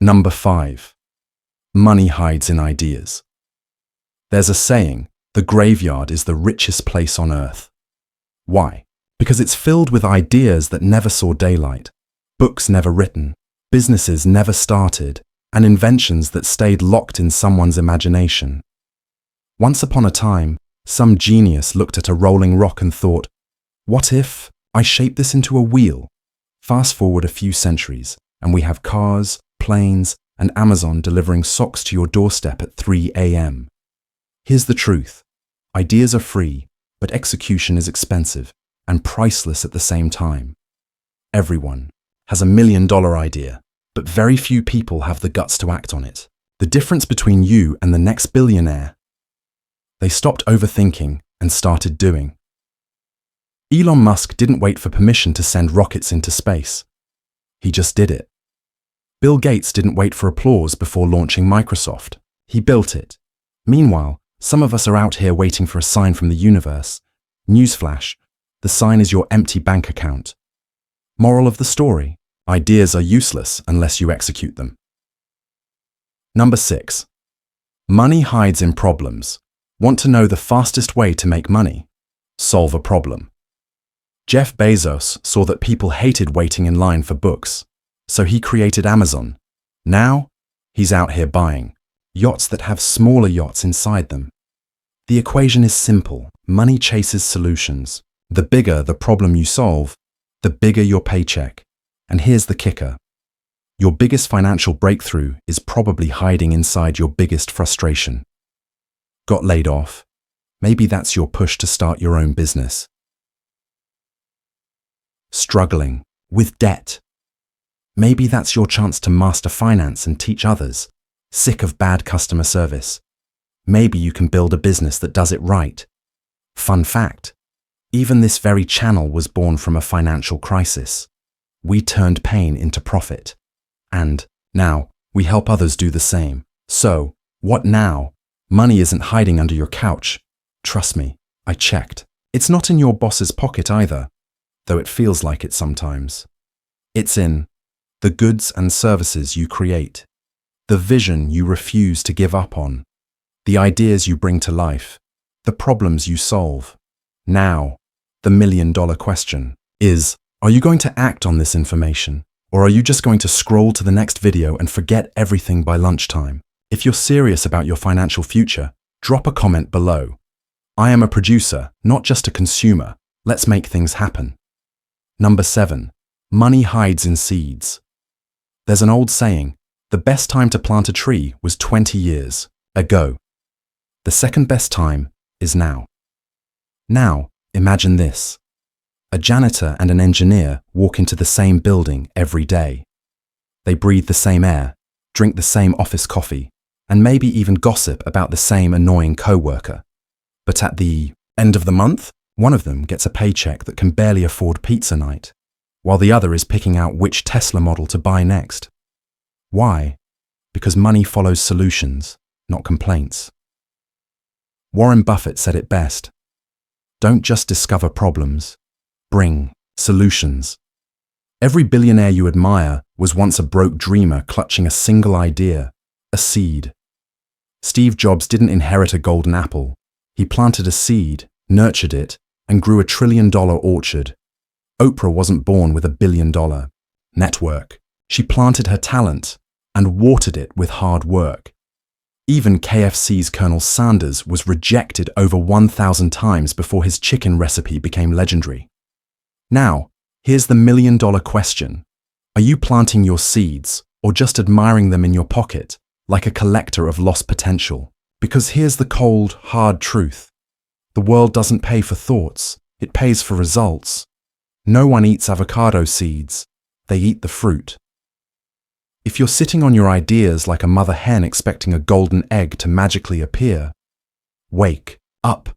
Number 5. Money hides in ideas. There's a saying, the graveyard is the richest place on earth. Why? Because it's filled with ideas that never saw daylight, books never written, businesses never started, and inventions that stayed locked in someone's imagination. Once upon a time, some genius looked at a rolling rock and thought, what if I shape this into a wheel? Fast forward a few centuries, and we have cars, planes, and Amazon delivering socks to your doorstep at 3 a.m. Here's the truth. Ideas are free, but execution is expensive and priceless at the same time. Everyone has $1 million idea, but very few people have the guts to act on it. The difference between you and the next billionaire. They stopped overthinking and started doing. Elon Musk didn't wait for permission to send rockets into space. He just did it. Bill Gates didn't wait for applause before launching Microsoft. He built it. Meanwhile, some of us are out here waiting for a sign from the universe. Newsflash, the sign is your empty bank account. Moral of the story, ideas are useless unless you execute them. Number 6. Money hides in problems. Want to know the fastest way to make money? Solve a problem. Jeff Bezos saw that people hated waiting in line for books, so he created Amazon. Now, he's out here buying yachts that have smaller yachts inside them. The equation is simple. Money chases solutions. The bigger the problem you solve, the bigger your paycheck. And here's the kicker. Your biggest financial breakthrough is probably hiding inside your biggest frustration. Got laid off? Maybe that's your push to start your own business. Struggling with debt? Maybe that's your chance to master finance and teach others. Sick of bad customer service? Maybe you can build a business that does it right. Fun fact, even this very channel was born from a financial crisis. We turned pain into profit. And now we help others do the same. So, what now? Money isn't hiding under your couch. Trust me, I checked. It's not in your boss's pocket either, though it feels like it sometimes. It's in the goods and services you create, the vision you refuse to give up on, the ideas you bring to life, the problems you solve. Now, the $1 million question is, are you going to act on this information, or are you just going to scroll to the next video and forget everything by lunchtime? If you're serious about your financial future, drop a comment below. I am a producer, not just a consumer. Let's make things happen. Number 7. Money hides in seeds. There's an old saying, the best time to plant a tree was 20 years ago. The second best time is now. Now, imagine this. A janitor and an engineer walk into the same building every day. They breathe the same air, drink the same office coffee, and maybe even gossip about the same annoying co-worker. But at the end of the month, one of them gets a paycheck that can barely afford pizza night, while the other is picking out which Tesla model to buy next. Why? Because money follows solutions, not complaints. Warren Buffett said it best. Don't just discover problems, bring solutions. Every billionaire you admire was once a broke dreamer clutching a single idea, a seed. Steve Jobs didn't inherit a golden apple. He planted a seed, nurtured it, and grew $1 trillion orchard. Oprah wasn't born with $1 billion network. She planted her talent and watered it with hard work. Even KFC's Colonel Sanders was rejected over 1,000 times before his chicken recipe became legendary. Now, here's the $1 million question. Are you planting your seeds or just admiring them in your pocket, like a collector of lost potential? Because here's the cold, hard truth. The world doesn't pay for thoughts, it pays for results. No one eats avocado seeds, they eat the fruit. If you're sitting on your ideas like a mother hen expecting a golden egg to magically appear, wake up.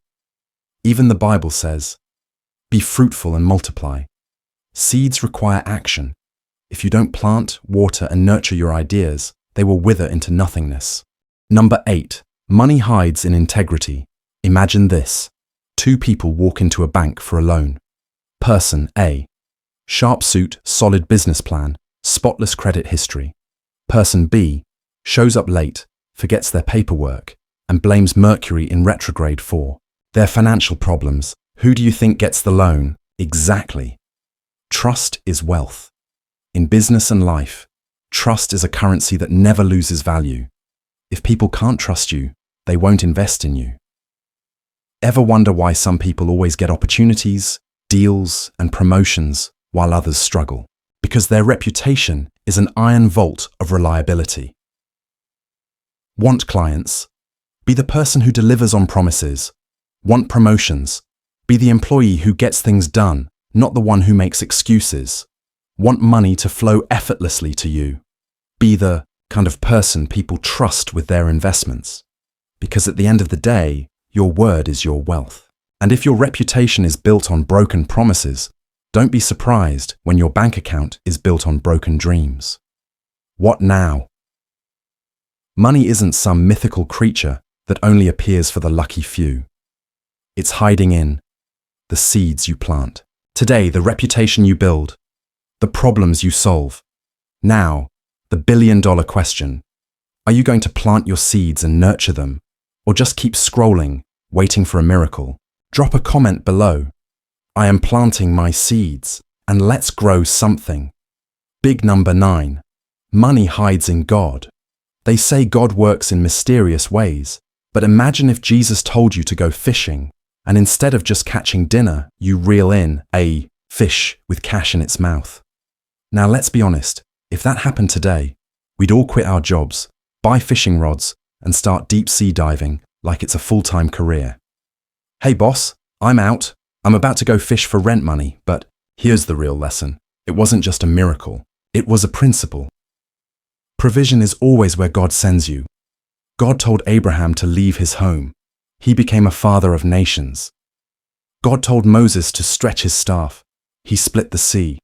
Even the Bible says, be fruitful and multiply. Seeds require action. If you don't plant, water, and nurture your ideas, they will wither into nothingness. Number 8. Money hides in integrity. Imagine this. 2 people walk into a bank for a loan. Person A. Sharp suit, solid business plan, spotless credit history. Person B shows up late, forgets their paperwork, and blames Mercury in retrograde for their financial problems. Who do you think gets the loan? Exactly. Trust is wealth. In business and life, trust is a currency that never loses value. If people can't trust you, they won't invest in you. Ever wonder why some people always get opportunities, deals, and promotions while others struggle? Because their reputation is an iron vault of reliability. Want clients? Be the person who delivers on promises. Want promotions? Be the employee who gets things done, not the one who makes excuses. Want money to flow effortlessly to you? Be the kind of person people trust with their investments. Because at the end of the day, your word is your wealth. And if your reputation is built on broken promises, don't be surprised when your bank account is built on broken dreams. What now? Money isn't some mythical creature that only appears for the lucky few. It's hiding in the seeds you plant. Today, the reputation you build, the problems you solve. Now, the billion-dollar question. Are you going to plant your seeds and nurture them, or just keep scrolling, waiting for a miracle? Drop a comment below. I am planting my seeds, and let's grow something. Big number 9. Money hides in God. They say God works in mysterious ways, but imagine if Jesus told you to go fishing, and instead of just catching dinner, you reel in a fish with cash in its mouth. Now let's be honest, if that happened today, we'd all quit our jobs, buy fishing rods, and start deep sea diving like it's a full-time career. Hey boss, I'm out. I'm about to go fish for rent money, but here's the real lesson. It wasn't just a miracle. It was a principle. Provision is always where God sends you. God told Abraham to leave his home. He became a father of nations. God told Moses to stretch his staff. He split the sea.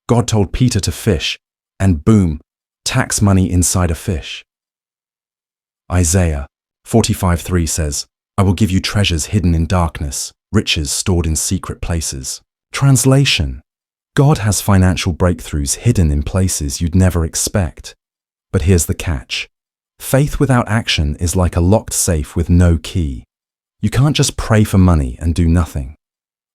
God told Peter to fish, and boom, tax money inside a fish. Isaiah 45:3 says, I will give you treasures hidden in darkness, riches stored in secret places. Translation: God has financial breakthroughs hidden in places you'd never expect. But here's the catch. Faith without action is like a locked safe with no key. You can't just pray for money and do nothing.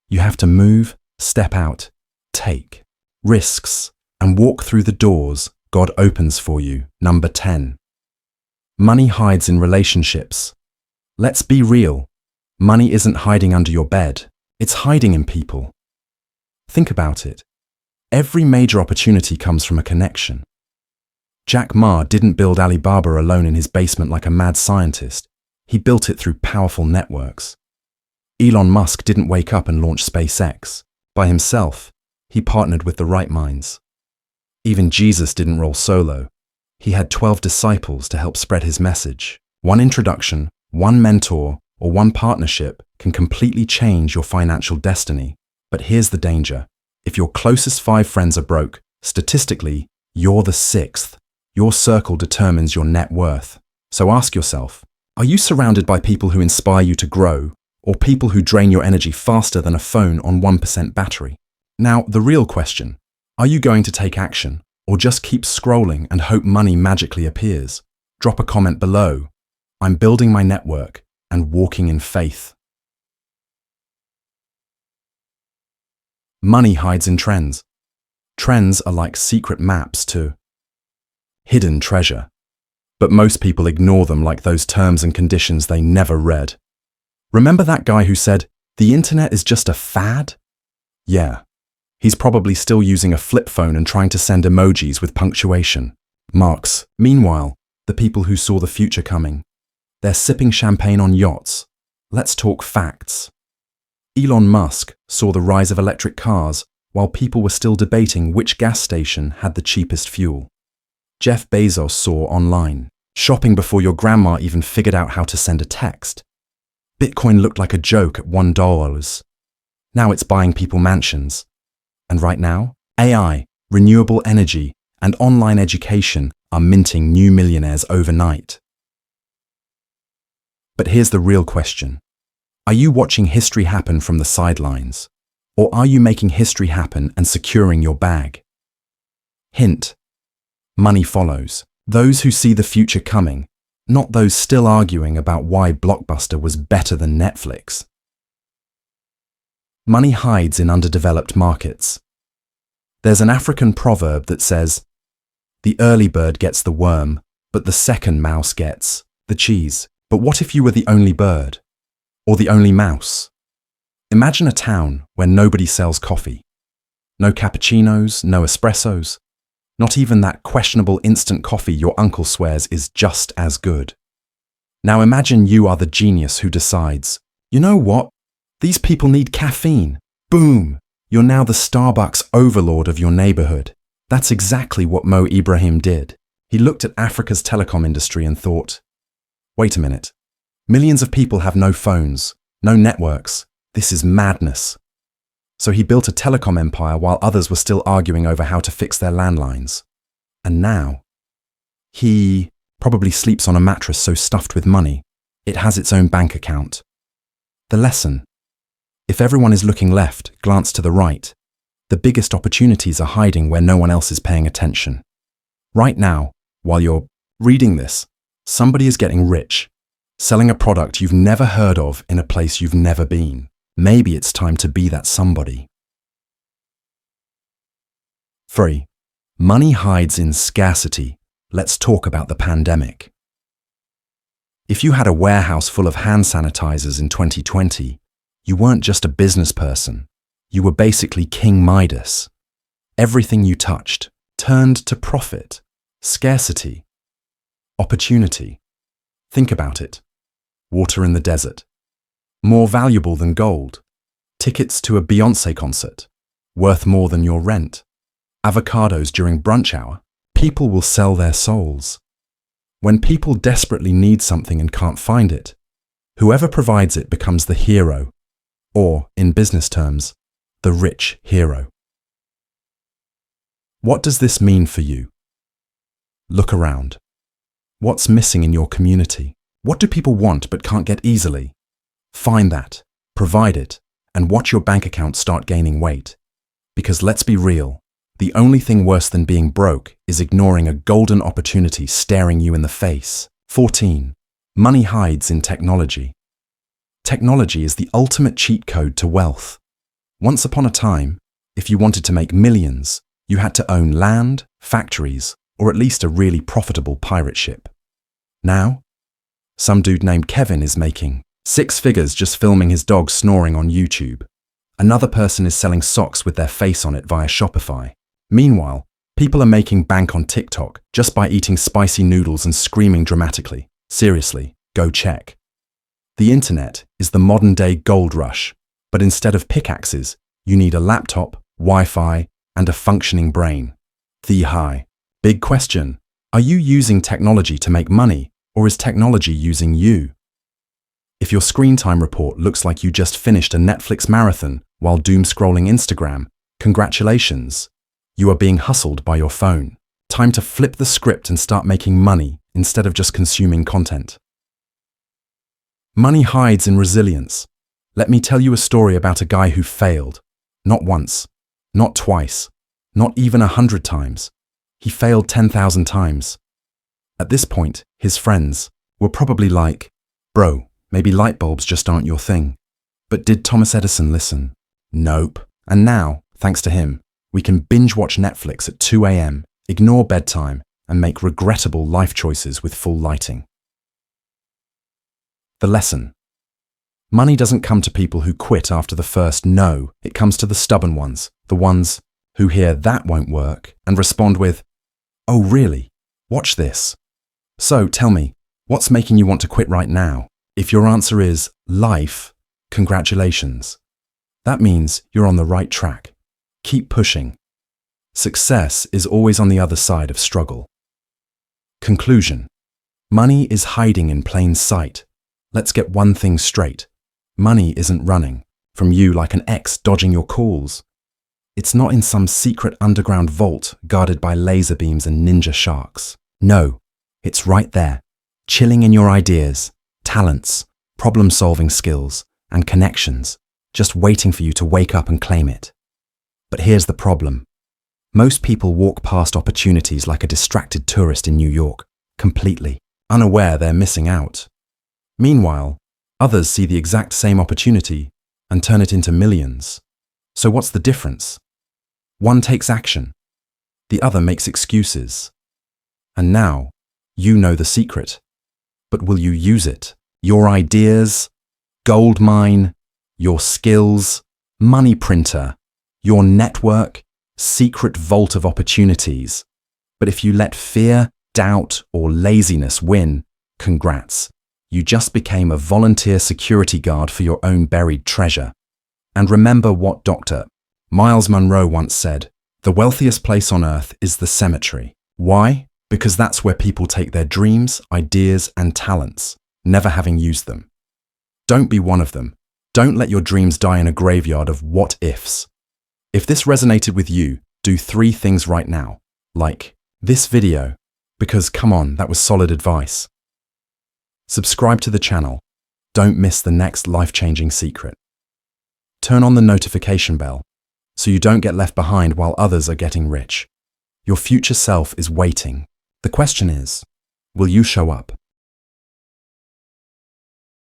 You have to move, step out, take risks, and walk through the doors God opens for you. Number 10. Money hides in relationships. Let's be real. Money isn't hiding under your bed. It's hiding in people. Think about it. Every major opportunity comes from a connection. Jack Ma didn't build Alibaba alone in his basement like a mad scientist. He built it through powerful networks. Elon Musk didn't wake up and launch SpaceX. By himself, he partnered with the right minds. Even Jesus didn't roll solo. He had 12 disciples to help spread his message. One introduction, one mentor, or one partnership can completely change your financial destiny. But here's the danger. If your closest 5 friends are broke, statistically, you're the 6th. Your circle determines your net worth. So ask yourself, are you surrounded by people who inspire you to grow, or people who drain your energy faster than a phone on 1% battery? Now, the real question, are you going to take action, or just keep scrolling and hope money magically appears? Drop a comment below. I'm building my network and walking in faith. Money hides in trends. Trends are like secret maps to hidden treasure. But most people ignore them like those terms and conditions they never read. Remember that guy who said, the internet is just a fad? Yeah. He's probably still using a flip phone and trying to send emojis with punctuation marks. Meanwhile, the people who saw the future coming, they're sipping champagne on yachts. Let's talk facts. Elon Musk saw the rise of electric cars while people were still debating which gas station had the cheapest fuel. Jeff Bezos saw online, shopping before your grandma even figured out how to send a text. Bitcoin looked like a joke at $1. Now it's buying people mansions. And right now, AI, renewable energy, and online education are minting new millionaires overnight. But here's the real question. Are you watching history happen from the sidelines? Or are you making history happen and securing your bag? Hint: money follows. Those who see the future coming, not those still arguing about why Blockbuster was better than Netflix. Money hides in underdeveloped markets. There's an African proverb that says, "The early bird gets the worm, but the second mouse gets the cheese." But what if you were the only bird? Or the only mouse? Imagine a town where nobody sells coffee. No cappuccinos, no espressos. Not even that questionable instant coffee your uncle swears is just as good. Now imagine you are the genius who decides, you know what? These people need caffeine. Boom! You're now the Starbucks overlord of your neighborhood. That's exactly what Mo Ibrahim did. He looked at Africa's telecom industry and thought, wait a minute. Millions of people have no phones, no networks. This is madness. So he built a telecom empire while others were still arguing over how to fix their landlines. And now, he probably sleeps on a mattress so stuffed with money, it has its own bank account. The lesson: if everyone is looking left, glance to the right. The biggest opportunities are hiding where no one else is paying attention. Right now, while you're reading this, somebody is getting rich, selling a product you've never heard of in a place you've never been. Maybe it's time to be that somebody. 3. Money hides in scarcity. Let's talk about the pandemic. If you had a warehouse full of hand sanitizers in 2020, you weren't just a business person. You were basically King Midas. Everything you touched turned to profit, scarcity, opportunity. Think about it. Water in the desert. More valuable than gold. Tickets to a Beyoncé concert. Worth more than your rent. Avocados during brunch hour. People will sell their souls. When people desperately need something and can't find it, whoever provides it becomes the hero, or, in business terms, the rich hero. What does this mean for you? Look around. What's missing in your community? What do people want but can't get easily? Find that, provide it, and watch your bank account start gaining weight. Because let's be real, the only thing worse than being broke is ignoring a golden opportunity staring you in the face. 14. Money hides in technology. Technology is the ultimate cheat code to wealth. Once upon a time, if you wanted to make millions, you had to own land, factories, or at least a really profitable pirate ship. Now, some dude named Kevin is making 6 figures just filming his dog snoring on YouTube. Another person is selling socks with their face on it via Shopify. Meanwhile, people are making bank on TikTok just by eating spicy noodles and screaming dramatically. Seriously, go check. The internet is the modern-day gold rush, but instead of pickaxes, you need a laptop, Wi-Fi, and a functioning brain. The high. Big question. Are you using technology to make money, or is technology using you? If your screen time report looks like you just finished a Netflix marathon while doom-scrolling Instagram, congratulations. You are being hustled by your phone. Time to flip the script and start making money instead of just consuming content. Money hides in resilience. Let me tell you a story about a guy who failed. Not once, not twice, not even 100 times. He failed 10,000 times. At this point, his friends were probably like, bro, maybe light bulbs just aren't your thing. But did Thomas Edison listen? Nope. And now, thanks to him, we can binge watch Netflix at 2 a.m., ignore bedtime, and make regrettable life choices with full lighting. The lesson. Money doesn't come to people who quit after the first no. It comes to the stubborn ones, the ones who hear that won't work and respond with, oh really? Watch this. So tell me, what's making you want to quit right now? If your answer is life, congratulations. That means you're on the right track. Keep pushing. Success is always on the other side of struggle. Conclusion. Money is hiding in plain sight. Let's get one thing straight. Money isn't running from you like an ex dodging your calls. It's not in some secret underground vault guarded by laser beams and ninja sharks. No, it's right there, chilling in your ideas, talents, problem-solving skills, and connections, just waiting for you to wake up and claim it. But here's the problem. Most people walk past opportunities like a distracted tourist in New York, completely unaware they're missing out. Meanwhile, others see the exact same opportunity and turn it into millions. So what's the difference? One takes action, the other makes excuses. And now, you know the secret. But will you use it? Your ideas, gold mine, your skills, money printer, your network, secret vault of opportunities. But if you let fear, doubt, or laziness win, congrats. You just became a volunteer security guard for your own buried treasure. And remember what Dr. Miles Monroe once said, "The wealthiest place on earth is the cemetery." Why? Because that's where people take their dreams, ideas, and talents, never having used them. Don't be one of them. Don't let your dreams die in a graveyard of what-ifs. If this resonated with you, do 3 things right now. Like this video, because come on, that was solid advice. Subscribe to the channel. Don't miss the next life-changing secret. Turn on the notification bell so you don't get left behind while others are getting rich. Your future self is waiting. The question is, will you show up?